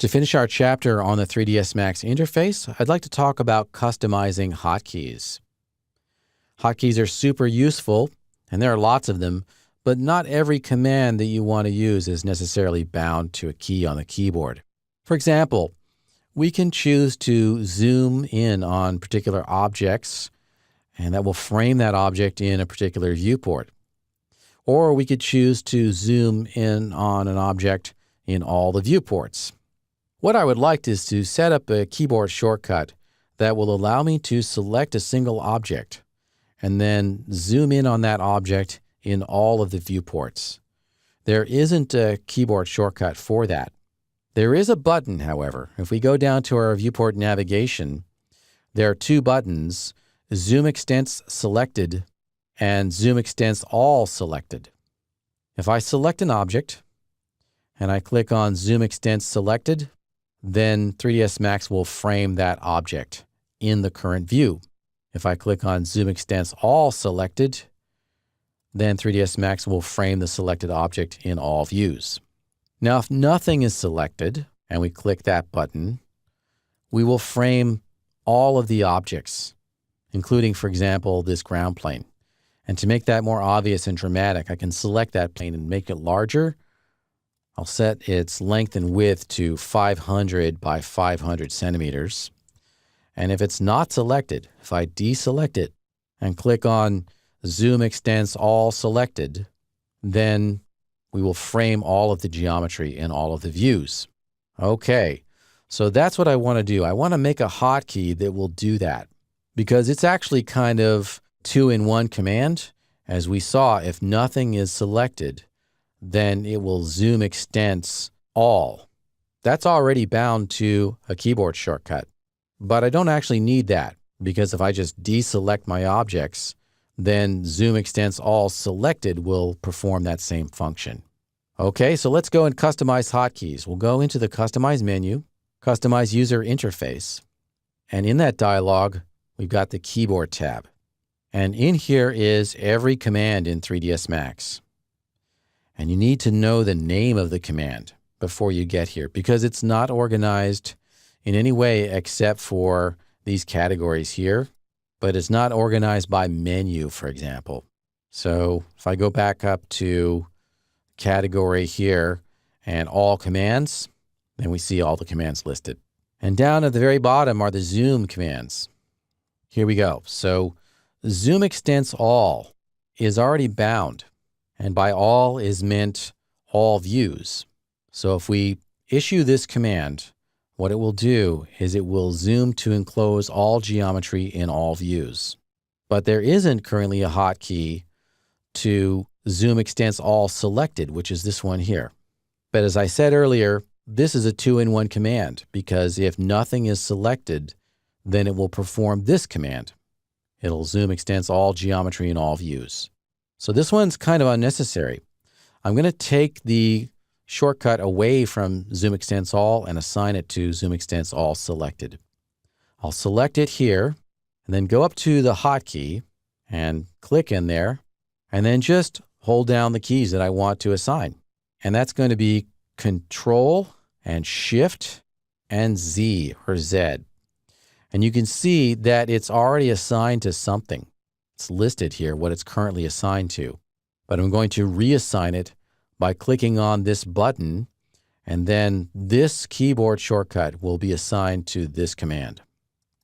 To finish our chapter on the 3ds Max interface, I'd like to talk about customizing hotkeys. Hotkeys are super useful, and there are lots of them, but not every command that you want to use is necessarily bound to a key on the keyboard. For example, we can choose to zoom in on particular objects, and that will frame that object in a particular viewport. Or we could choose to zoom in on an object in all the viewports. What I would like is to set up a keyboard shortcut that will allow me to select a single object and then zoom in on that object in all of the viewports. There isn't a keyboard shortcut for that. There is a button, however. If we go down to our viewport navigation, there are two buttons, Zoom Extents Selected and Zoom Extents All Selected. If I select an object and I click on Zoom Extents Selected, then 3ds Max will frame that object in the current view. If I click on Zoom Extents All Selected, then 3ds Max will frame the selected object in all views. Now, if nothing is selected and we click that button, we will frame all of the objects, including, for example, this ground plane. And to make that more obvious and dramatic, I can select that plane and make it larger. I'll set its length and width to 500 by 500 centimeters. And if it's not selected, if I deselect it and click on Zoom Extents All Selected, then we will frame all of the geometry in all of the views. Okay, so that's what I want to do. I want to make a hotkey that will do that because it's actually kind of two-in-one command. As we saw, if nothing is selected, then it will Zoom Extents All. That's already bound to a keyboard shortcut. But I don't actually need that because if I just deselect my objects, then Zoom Extents All Selected will perform that same function. Okay, so let's go and customize hotkeys. We'll go into the Customize menu, Customize User Interface, and in that dialog, we've got the Keyboard tab. And in here is every command in 3ds Max. And you need to know the name of the command before you get here because it's not organized in any way except for these categories here, but it's not organized by menu, for example. So if I go back up to category here and all commands, then we see all the commands listed. And down at the very bottom are the zoom commands. Here we go. So Zoom Extents All is already bound. And by all is meant all views. So if we issue this command, what it will do is it will zoom to enclose all geometry in all views. But there isn't currently a hotkey to Zoom Extents All Selected, which is this one here. But as I said earlier, this is a two-in-one command because if nothing is selected, then it will perform this command. It'll Zoom Extents All geometry in all views. So this one's kind of unnecessary. I'm going to take the shortcut away from Zoom Extents All and assign it to Zoom Extents All Selected. I'll select it here and then go up to the hotkey and click in there and then just hold down the keys that I want to assign. And that's going to be Control and Shift and Z or Z. And you can see that it's already assigned to something. It's listed here what it's currently assigned to, but I'm going to reassign it by clicking on this button, and then this keyboard shortcut will be assigned to this command.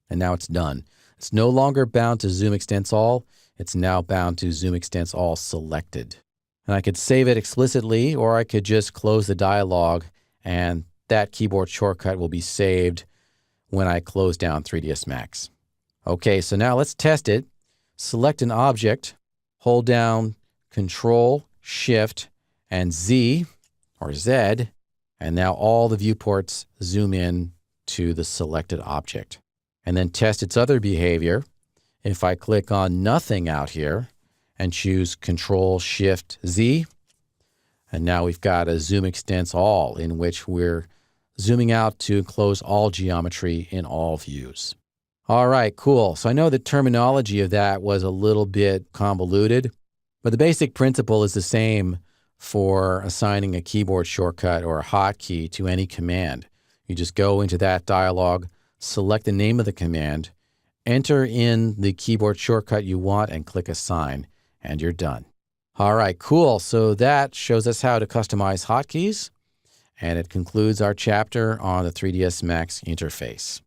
And now it's done. It's no longer bound to Zoom Extents All. It's now bound to Zoom Extents All Selected. And I could save it explicitly, or I could just close the dialog, and that keyboard shortcut will be saved when I close down 3ds Max. Okay, so now let's test it. Select an object, hold down Control, Shift, and Z, or Z, and now all the viewports zoom in to the selected object. And then test its other behavior. If I click on Nothing out here and choose Control, Shift, Z, and now we've got a Zoom Extents All in which we're zooming out to enclose all geometry in all views. All right, cool. So I know the terminology of that was a little bit convoluted, but the basic principle is the same for assigning a keyboard shortcut or a hotkey to any command. You just go into that dialog, select the name of the command, enter in the keyboard shortcut you want, and click Assign, and you're done. All right, cool. So that shows us how to customize hotkeys, and it concludes our chapter on the 3ds Max interface.